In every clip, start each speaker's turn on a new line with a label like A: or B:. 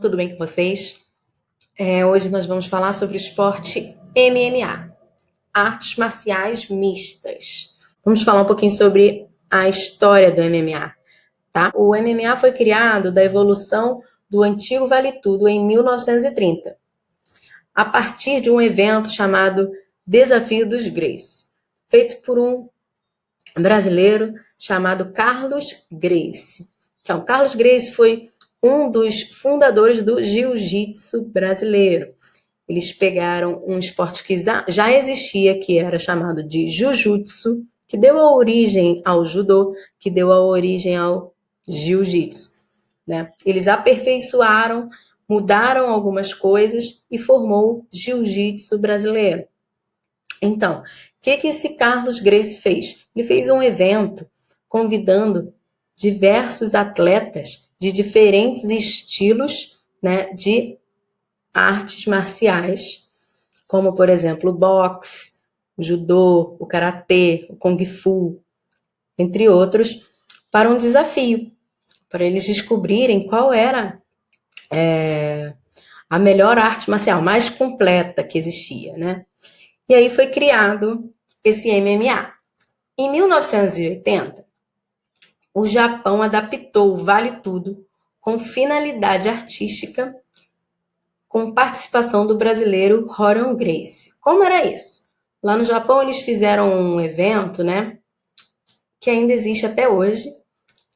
A: Tudo bem com vocês? Hoje nós vamos falar sobre o esporte MMA, artes marciais mistas. Vamos falar um pouquinho sobre a história do MMA, tá? O MMA foi criado da evolução do antigo Vale Tudo em 1930, a partir de um evento chamado Desafio dos Gracie, feito por um brasileiro chamado Carlos Gracie. Então, Carlos Gracie foi um dos fundadores do jiu-jitsu brasileiro. Eles pegaram um esporte que já existia, que era chamado de jiu-jitsu, que deu a origem ao judô, que deu a origem ao jiu-jitsu, né? Eles aperfeiçoaram, mudaram algumas coisas e formou o jiu-jitsu brasileiro. Então, o que esse Carlos Gracie fez? Ele fez um evento convidando diversos atletas de diferentes estilos, né, de artes marciais, como, por exemplo, o boxe, o judô, o karatê, o kung fu, entre outros, para um desafio, para eles descobrirem qual era a melhor arte marcial, mais completa que existia, né? E aí foi criado esse MMA. Em 1980, o Japão adaptou o Vale Tudo com finalidade artística, com participação do brasileiro Rorion Gracie. Como era isso? Lá no Japão eles fizeram um evento, né, que ainda existe até hoje,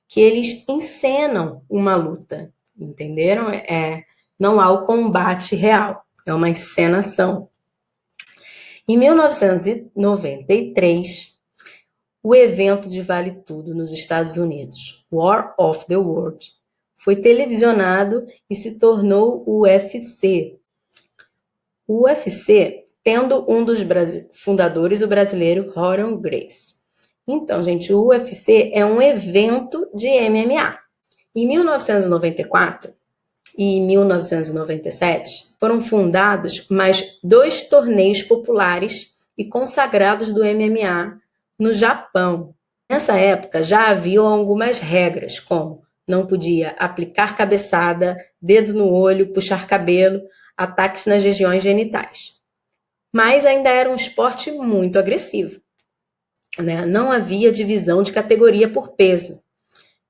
A: que eles encenam uma luta, entenderam? Não há o combate real, é uma encenação. Em 1993, o evento de Vale Tudo nos Estados Unidos, War of the World, foi televisionado e se tornou o UFC. O UFC, tendo um dos fundadores, o brasileiro Rorion Gracie. Então, gente, o UFC é um evento de MMA. Em 1994 e 1997, foram fundados mais 2 torneios populares e consagrados do MMA no Japão. Nessa época já haviam algumas regras, como não podia aplicar cabeçada, dedo no olho, puxar cabelo, ataques nas regiões genitais. Mas ainda era um esporte muito agressivo, né? Não havia divisão de categoria por peso.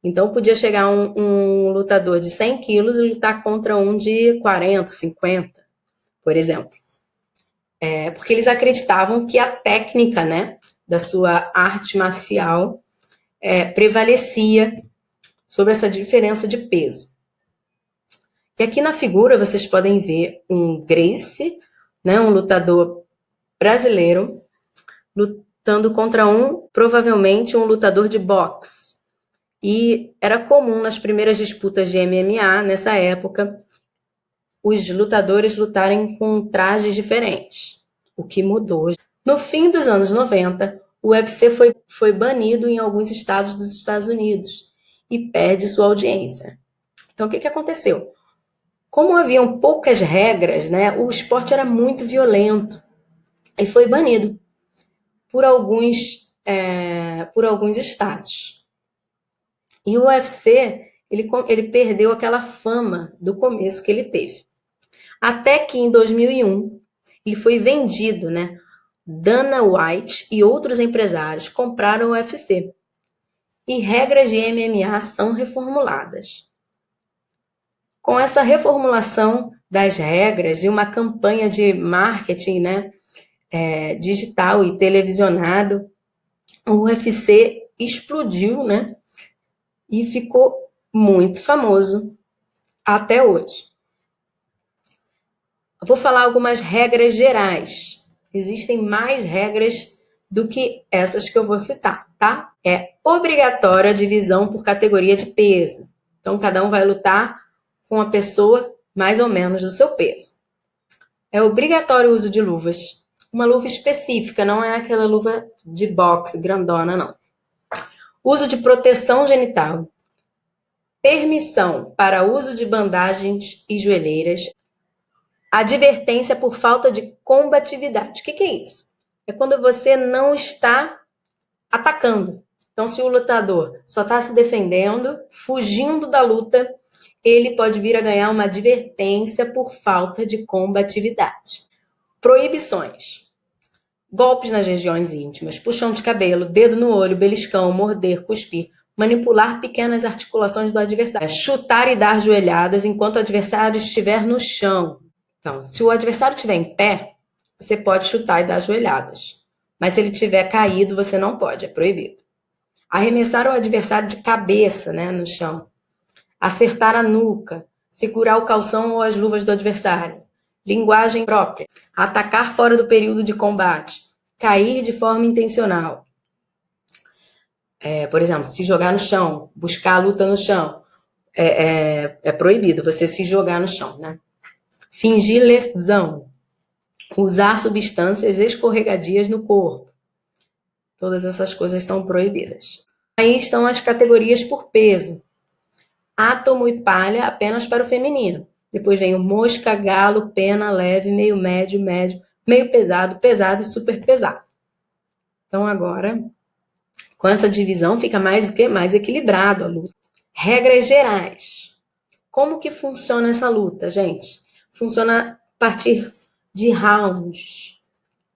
A: Então podia chegar um lutador de 100 quilos e lutar contra um de 40, 50, por exemplo. Porque eles acreditavam que a técnica, né, da sua arte marcial prevalecia sobre essa diferença de peso. E aqui na figura vocês podem ver um Gracie, né, um lutador brasileiro, lutando contra provavelmente um lutador de boxe. E era comum nas primeiras disputas de MMA, nessa época, os lutadores lutarem com trajes diferentes, o que mudou. No fim dos anos 90, o UFC foi banido em alguns estados dos Estados Unidos e perde sua audiência. Então, o que aconteceu? Como haviam poucas regras, né, o esporte era muito violento e foi banido por alguns estados. E o UFC ele perdeu aquela fama do começo que ele teve. Até que em 2001 ele foi vendido, né? Dana White e outros empresários compraram o UFC. E regras de MMA são reformuladas. Com essa reformulação das regras e uma campanha de marketing, né, digital e televisionado, o UFC explodiu, né, e ficou muito famoso até hoje. Eu vou falar algumas regras gerais. Existem mais regras do que essas que eu vou citar, tá? É obrigatória a divisão por categoria de peso. Então, cada um vai lutar com a pessoa mais ou menos do seu peso. É obrigatório o uso de luvas. Uma luva específica, não é aquela luva de boxe grandona, não. Uso de proteção genital. Permissão para uso de bandagens e joelheiras. Advertência por falta de combatividade. O que é isso? É quando você não está atacando. Então, se o lutador só está se defendendo, fugindo da luta, ele pode vir a ganhar uma advertência por falta de combatividade. Proibições. Golpes nas regiões íntimas, puxão de cabelo, dedo no olho, beliscão, morder, cuspir, manipular pequenas articulações do adversário, chutar e dar joelhadas enquanto o adversário estiver no chão. Então, se o adversário estiver em pé, você pode chutar e dar joelhadas. Mas se ele estiver caído, você não pode, é proibido. Arremessar o adversário de cabeça, né, no chão. Acertar a nuca, segurar o calção ou as luvas do adversário. Linguagem própria. Atacar fora do período de combate. Cair de forma intencional. Por exemplo, se jogar no chão, buscar a luta no chão. É proibido você se jogar no chão, né? Fingir lesão. Usar substâncias escorregadias no corpo. Todas essas coisas estão proibidas. Aí estão as categorias por peso. Átomo e palha apenas para o feminino. Depois vem o mosca, galo, pena, leve, meio médio, médio, meio pesado, pesado e super pesado. Então agora, com essa divisão, fica mais o quê? Mais equilibrado a luta. Regras gerais. Como que funciona essa luta, gente? Funciona a partir de rounds.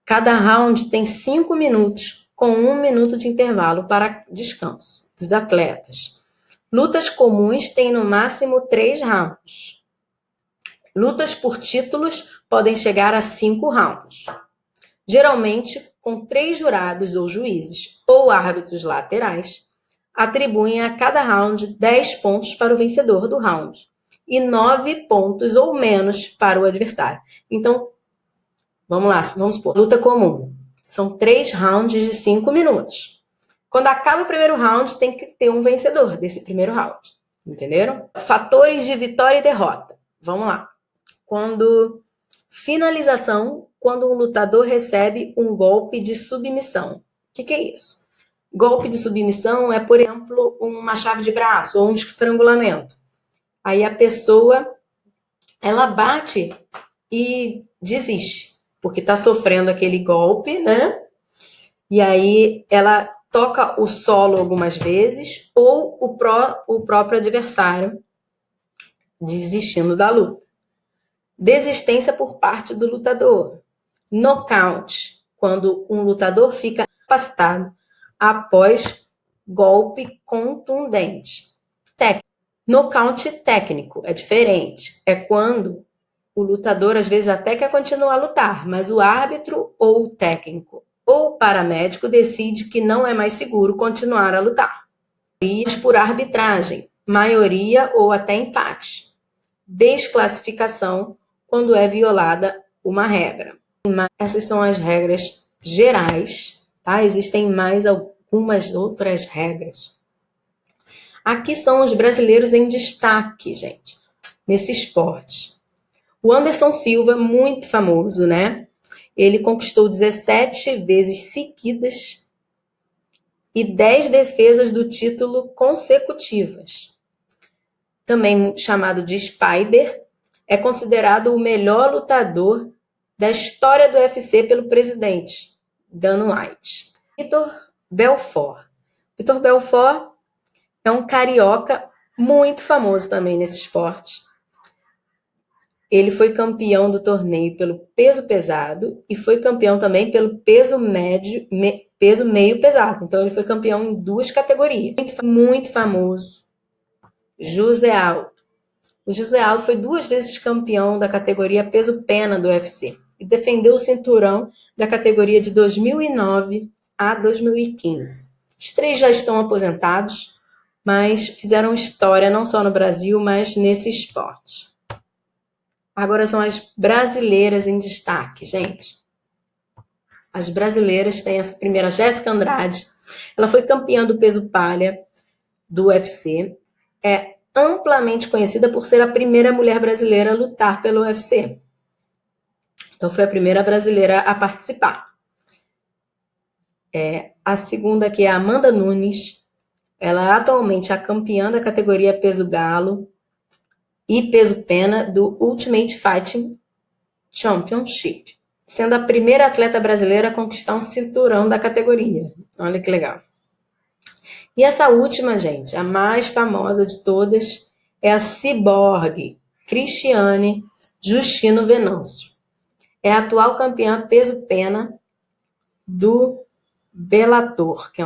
A: Cada round tem 5 minutos, com 1 minuto de intervalo para descanso dos atletas. Lutas comuns têm no máximo 3 rounds. Lutas por títulos podem chegar a 5 rounds. Geralmente, com 3 jurados ou juízes ou árbitros laterais, atribuem a cada round 10 pontos para o vencedor do round e 9 pontos ou menos para o adversário. Então, vamos lá, vamos supor, luta comum. São 3 rounds de 5 minutos. Quando acaba o primeiro round, tem que ter um vencedor desse primeiro round. Entenderam? Fatores de vitória e derrota. Vamos lá. Finalização, quando um lutador recebe um golpe de submissão. O que é isso? Golpe de submissão é, por exemplo, uma chave de braço ou um estrangulamento. Aí a pessoa, ela bate e desiste, porque está sofrendo aquele golpe, né? E aí ela toca o solo algumas vezes ou o próprio adversário desistindo da luta. Desistência por parte do lutador. Nocaute, quando um lutador fica incapacitado após golpe contundente. Nocaute técnico é diferente. É quando o lutador às vezes até quer continuar a lutar, mas o árbitro ou o técnico ou o paramédico decide que não é mais seguro continuar a lutar. Por arbitragem, maioria ou até empate. Desclassificação, quando é violada uma regra. Essas são as regras gerais, tá? Existem mais algumas outras regras. Aqui são os brasileiros em destaque, gente, nesse esporte. O Anderson Silva, muito famoso, né? Ele conquistou 17 vezes seguidas e 10 defesas do título consecutivas. Também chamado de Spider, é considerado o melhor lutador da história do UFC pelo presidente, Dana White. Vitor Belfort. Vitor Belfort é um carioca muito famoso também nesse esporte. Ele foi campeão do torneio pelo peso pesado e foi campeão também pelo peso médio, peso meio pesado. Então ele foi campeão em 2 categorias. Muito famoso. José Aldo. O José Aldo foi 2 vezes campeão da categoria peso pena do UFC e defendeu o cinturão da categoria de 2009 a 2015. Os 3 já estão aposentados, mas fizeram história não só no Brasil, mas nesse esporte. Agora são as brasileiras em destaque, gente. As brasileiras têm essa primeira, Jéssica Andrade. Ela foi campeã do peso palha do UFC. É amplamente conhecida por ser a primeira mulher brasileira a lutar pelo UFC. Então foi a primeira brasileira a participar. A segunda aqui é a Amanda Nunes. Ela é atualmente a campeã da categoria peso galo e peso pena do Ultimate Fighting Championship, sendo a primeira atleta brasileira a conquistar um cinturão da categoria. Olha que legal. E essa última, gente, a mais famosa de todas, é a ciborgue Cristiane Justino Venâncio. É a atual campeã peso-pena do Bellator, que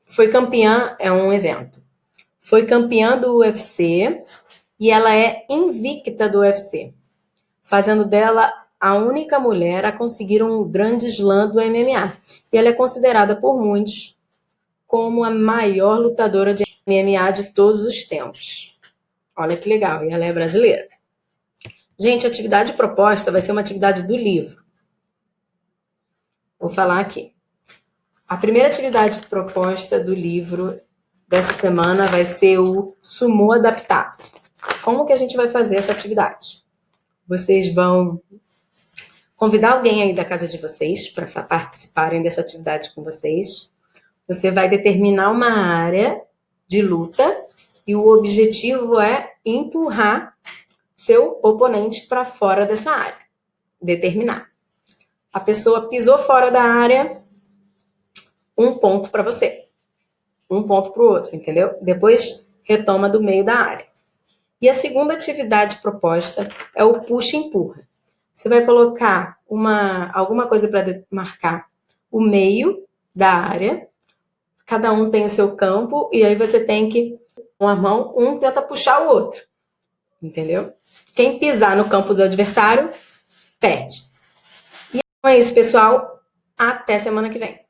A: foi campeã, é um evento. Foi campeã do UFC e ela é invicta do UFC, fazendo dela a única mulher a conseguir um grande slam do MMA. E ela é considerada por muitos como a maior lutadora de MMA de todos os tempos. Olha que legal, e ela é brasileira. Gente, a atividade proposta vai ser uma atividade do livro. Vou falar aqui. A primeira atividade proposta do livro dessa semana vai ser o sumô adaptado. Como que a gente vai fazer essa atividade? Vocês vão convidar alguém aí da casa de vocês para participarem dessa atividade com vocês. Você vai determinar uma área de luta e o objetivo é empurrar seu oponente para fora dessa área. Determinar. A pessoa pisou fora da área, um ponto para você. Um ponto para o outro, entendeu? Depois retoma do meio da área. E a segunda atividade proposta é o puxa-empurra. Você vai colocar alguma coisa para marcar o meio da área. Cada um tem o seu campo e aí você tem que, com a mão, um tenta puxar o outro. Entendeu? Quem pisar no campo do adversário, perde. E é isso, pessoal. Até semana que vem.